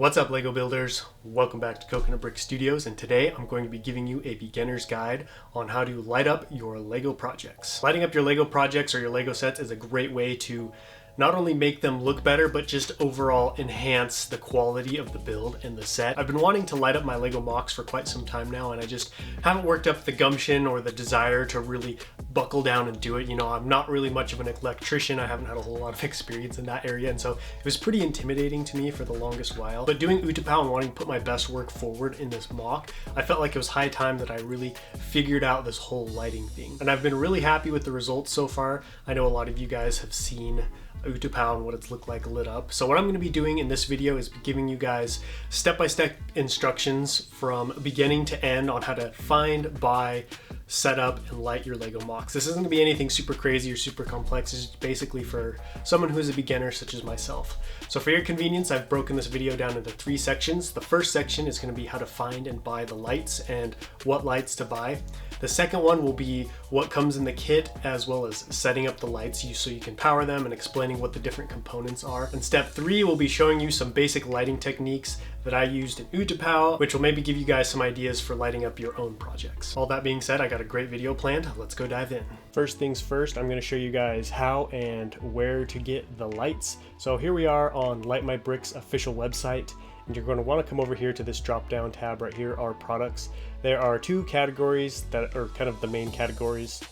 What's up, Lego builders? Welcome back to Coconut Brick Studios, and today I'm going to be giving you a beginner's guide on how to light up your Lego projects. Lighting up your Lego projects or your Lego sets is a great way to not only make them look better, but just overall enhance the quality of the build and the set. I've been wanting to light up my Lego MOCs for quite some time now, and I just haven't worked up the gumption or the desire to really buckle down and do it. You know, I'm not really much of an electrician. I haven't had a whole lot of experience in that area, and so it was pretty intimidating to me for the longest while. But doing Utapau and wanting to put my best work forward in this MOC, I felt like it was high time that I really figured out this whole lighting thing. And I've been really happy with the results so far. I know a lot of you guys have seen Utapau and what it's looked like lit up. So what I'm going to be doing in this video is giving you guys step-by-step instructions from beginning to end on how to find, buy, set up, and light your Lego MOCs. This isn't going to be anything super crazy or super complex. It's basically for someone who is a beginner such as myself. So for your convenience, I've broken this video down into 3 sections. The first section is going to be how to find and buy the lights and what lights to buy. The second one will be what comes in the kit, as well as setting up the lights so you can power them and explaining what the different components are. And step 3 will be showing you some basic lighting techniques that I used in Utapau, which will maybe give you guys some ideas for lighting up your own projects. All that being said, I got a great video planned. Let's go dive in. First things first, I'm going to show you guys how and where to get the lights. So here we are on Light My Bricks official website. And you're going to want to come over here to this drop down tab right here, our products. There are 2 categories that are kind of the main categories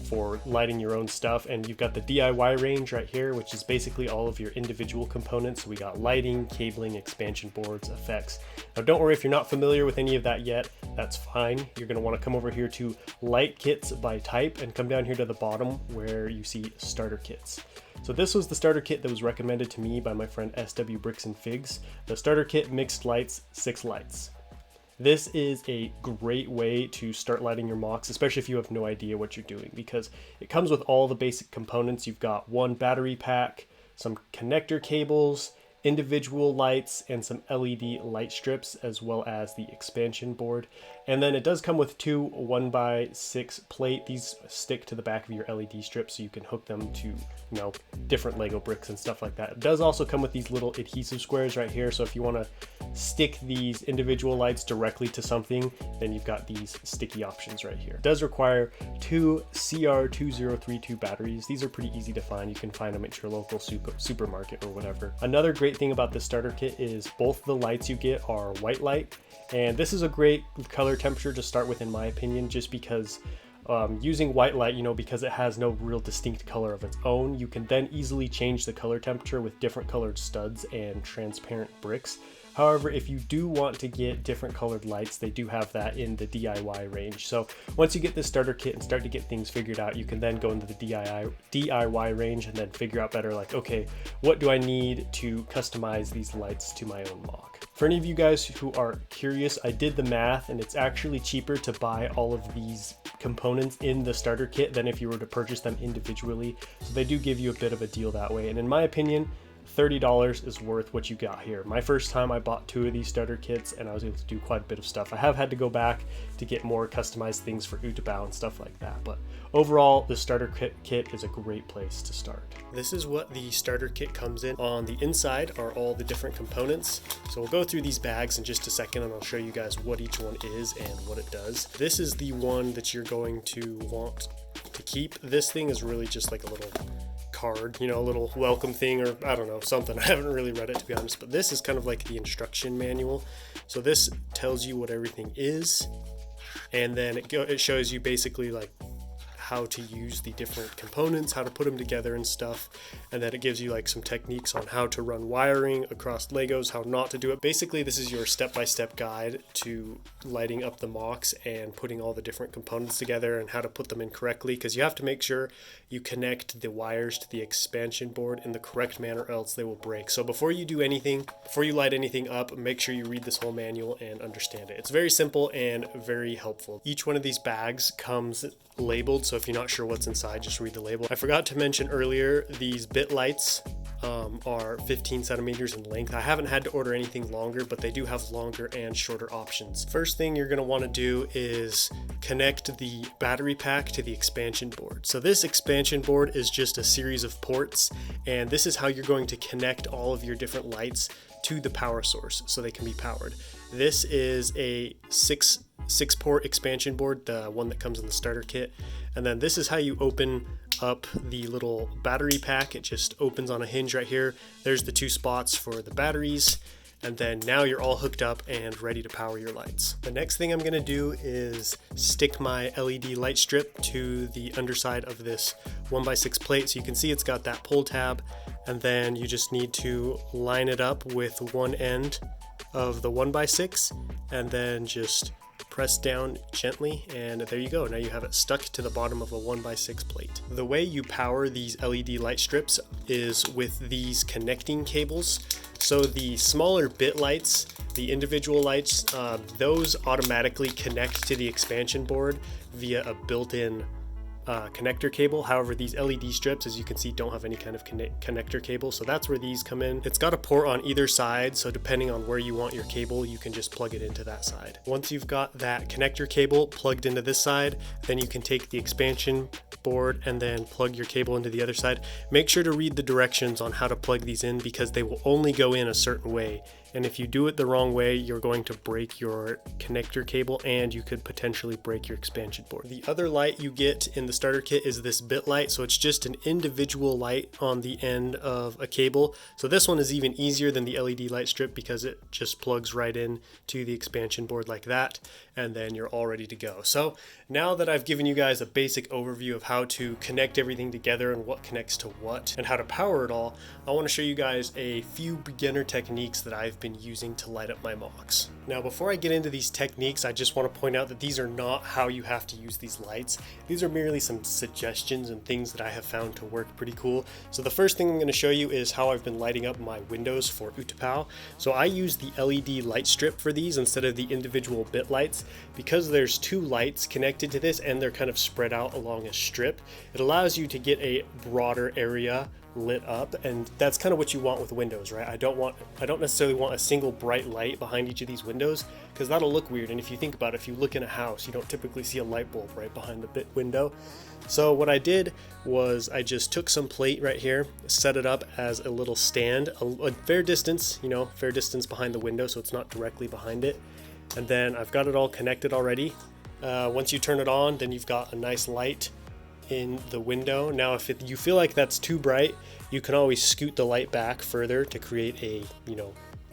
for lighting your own stuff, and you've got the DIY range right here, which is basically all of your individual components. So we got lighting, cabling, expansion boards, effects. Now don't worry if you're not familiar with any of that yet, that's fine. You're going to want to come over here to light kits by type and come down here to the bottom where you see starter kits. So this was the starter kit that was recommended to me by my friend SW Bricks and Figs. The starter kit mixed lights, 6 lights. This is a great way to start lighting your MOCs, especially if you have no idea what you're doing, because it comes with all the basic components. You've got 1 battery pack, some connector cables, individual lights, and some LED light strips, as well as the expansion board. And then it does come with 2 1x6 plate. These stick to the back of your LED strips so you can hook them to, different Lego bricks and stuff like that. It does also come with these little adhesive squares right here, so if you want to stick these individual lights directly to something, then you've got these sticky options right here. It does require 2 CR2032 batteries. These are pretty easy to find. You can find them at your local supermarket or whatever. Another great thing about this starter kit is both the lights you get are white light, and this is a great color temperature to start with in my opinion, just because using white light, because it has no real distinct color of its own, you can then easily change the color temperature with different colored studs and transparent bricks. However, if you do want to get different colored lights, they do have that in the DIY range. So once you get this starter kit and start to get things figured out, you can then go into the DIY range and then figure out better, like, okay, what do I need to customize these lights to my own MOC? For any of you guys who are curious, I did the math, and it's actually cheaper to buy all of these components in the starter kit than if you were to purchase them individually. So they do give you a bit of a deal that way. And in my opinion, $30 is worth what you got here. My first time I bought 2 of these starter kits and I was able to do quite a bit of stuff. I have had to go back to get more customized things for Utapau and stuff like that, but overall the starter kit is a great place to start. This is what the starter kit comes in. On the inside are all the different components. So we'll go through these bags in just a second and I'll show you guys what each one is and what it does. This is the one that you're going to want to keep. This thing is really just like a little card, a little welcome thing, or I don't know, something. I haven't really read it, to be honest, but this is kind of like the instruction manual. So this tells you what everything is, and then it shows you basically like how to use the different components, how to put them together and stuff, and then it gives you like some techniques on how to run wiring across Legos, how not to do it. Basically, this is your step-by-step guide to lighting up the MOCs and putting all the different components together and how to put them in correctly, because you have to make sure you connect the wires to the expansion board in the correct manner, or else they will break. So before you do anything, before you light anything up, make sure you read this whole manual and understand it. It's very simple and very helpful. Each one of these bags comes labeled, so if you're not sure what's inside, just read the label. I forgot to mention earlier, these bit lights are 15 centimeters in length. I haven't had to order anything longer, but they do have longer and shorter options. First thing you're going to want to do is connect the battery pack to the expansion board. So this expansion board is just a series of ports, and this is how you're going to connect all of your different lights to the power source so they can be powered. This is a six port expansion board, the one that comes in the starter kit. And then this is how you open up the little battery pack. It just opens on a hinge right here. There's the 2 spots for the batteries. And then now you're all hooked up and ready to power your lights. The next thing I'm gonna do is stick my LED light strip to the underside of this 1x6 plate. So you can see it's got that pull tab, and then you just need to line it up with one end of the 1x6 and then just press down gently, and there you go. Now you have it stuck to the bottom of a 1x6 plate. The way you power these LED light strips is with these connecting cables. So the smaller bit lights, the individual lights, those automatically connect to the expansion board via a built-in connector cable. However, these LED strips, as you can see, don't have any kind of connector cable, so that's where these come in. It's got a port on either side, so depending on where you want your cable, you can just plug it into that side. Once you've got that connector cable plugged into this side, then you can take the expansion board and then plug your cable into the other side. Make sure to read the directions on how to plug these in, because they will only go in a certain way. And if you do it the wrong way, you're going to break your connector cable and you could potentially break your expansion board. The other light you get in the starter kit is this bit light. So it's just an individual light on the end of a cable. So this one is even easier than the LED light strip because it just plugs right in to the expansion board like that, and then you're all ready to go. So now that I've given you guys a basic overview of how to connect everything together and what connects to what and how to power it all, I want to show you guys a few beginner techniques that I've been using to light up my MOCs. Now, before I get into these techniques, I just want to point out that these are not how you have to use these lights. These are merely some suggestions and things that I have found to work pretty cool. So the first thing I'm going to show you is how I've been lighting up my windows for Utapao. So I use the LED light strip for these instead of the individual bit lights, because there's 2 lights connected to this and they're kind of spread out along a strip. It allows you to get a broader area lit up, and that's kind of what you want with windows, right? I don't necessarily want a single bright light behind each of these windows, because that'll look weird. And if you think about it, if you look in a house, you don't typically see a light bulb right behind the bit window. So what I did was I just took some plate right here, set it up as a little stand, a fair distance, fair distance behind the window, so it's not directly behind it. And then I've got it all connected already. Once you turn it on, then you've got a nice light in the window. Now if you feel like that's too bright, you can always scoot the light back further to create a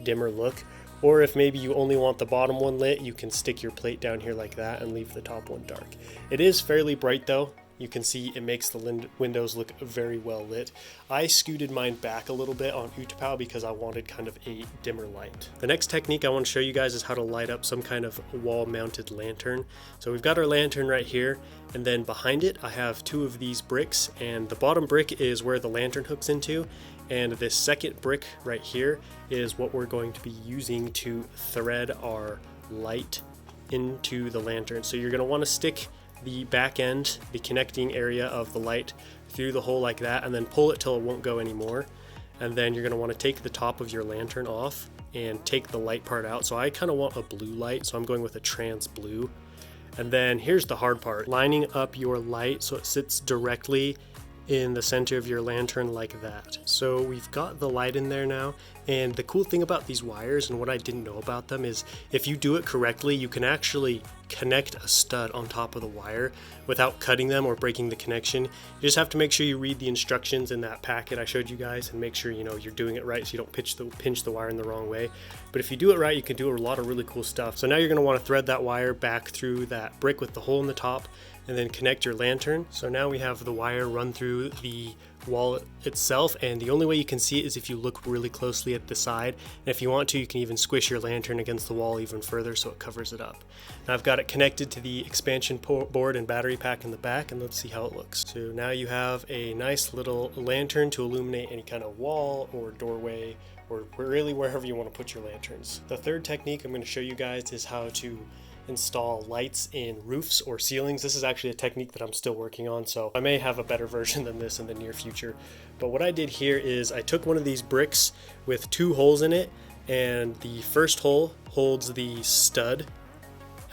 dimmer look. Or if maybe you only want the bottom one lit, you can stick your plate down here like that and leave the top one dark. It is fairly bright though. You can see it makes the windows look very well lit. I scooted mine back a little bit on Utapao because I wanted kind of a dimmer light. The next technique I want to show you guys is how to light up some kind of wall mounted lantern. So we've got our lantern right here, and then behind it I have 2 of these bricks, and the bottom brick is where the lantern hooks into, and this second brick right here is what we're going to be using to thread our light into the lantern. So you're going to want to stick the back end, the connecting area of the light, through the hole like that, and then pull it till it won't go anymore. And then you're going to want to take the top of your lantern off and take the light part out. So I kind of want a blue light, so I'm going with a trans blue. And then here's the hard part, lining up your light so it sits directly in the center of your lantern like that. So we've got the light in there now, and the cool thing about these wires and what I didn't know about them is if you do it correctly, you can actually connect a stud on top of the wire without cutting them or breaking the connection. You just have to make sure you read the instructions in that packet I showed you guys and make sure you're doing it right so you don't pinch the wire in the wrong way. But if you do it right, you can do a lot of really cool stuff. So now you're going to want to thread that wire back through that brick with the hole in the top and then connect your lantern. So now we have the wire run through the wall itself, and the only way you can see it is if you look really closely at the side, and if you want to, you can even squish your lantern against the wall even further so it covers it up. Now I've got it connected to the expansion board and battery pack in the back, and let's see how it looks. So now you have a nice little lantern to illuminate any kind of wall or doorway or really wherever you want to put your lanterns. The third technique I'm going to show you guys is how to install lights in roofs or ceilings. This is actually a technique that I'm still working on, so I may have a better version than this in the near future. But what I did here is I took one of these bricks with 2 holes in it, and the first hole holds the stud,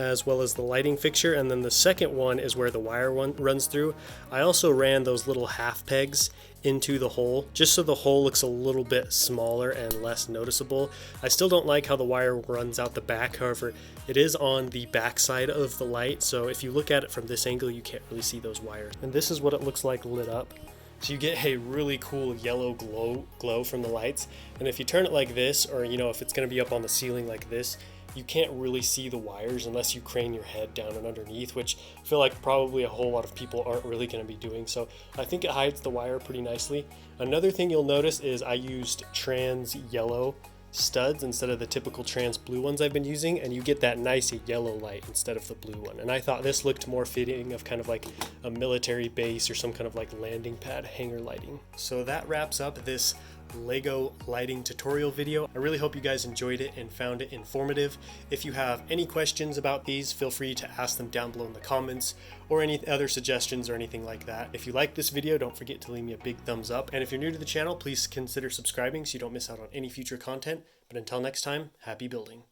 as well as the lighting fixture, and then the second one is where the wire one runs through. I also ran those little half pegs into the hole just so the hole looks a little bit smaller and less noticeable. I still don't like how the wire runs out the back, however it is on the back side of the light, so if you look at it from this angle you can't really see those wires. And this is what it looks like lit up. So you get a really cool yellow glow from the lights, and if you turn it like this, or if it's going to be up on the ceiling like this, you can't really see the wires unless you crane your head down and underneath, which I feel like probably a whole lot of people aren't really going to be doing. So I think it hides the wire pretty nicely. Another thing you'll notice is I used trans yellow studs instead of the typical trans blue ones I've been using, and you get that nice yellow light instead of the blue one. And I thought this looked more fitting of kind of like a military base or some kind of like landing pad hangar lighting. So that wraps up this Lego lighting tutorial video. I really hope you guys enjoyed it and found it informative. If you have any questions about these, feel free to ask them down below in the comments, or any other suggestions or anything like that. If you like this video, don't forget to leave me a big thumbs up, and if you're new to the channel, please consider subscribing so you don't miss out on any future content. But until next time, happy building.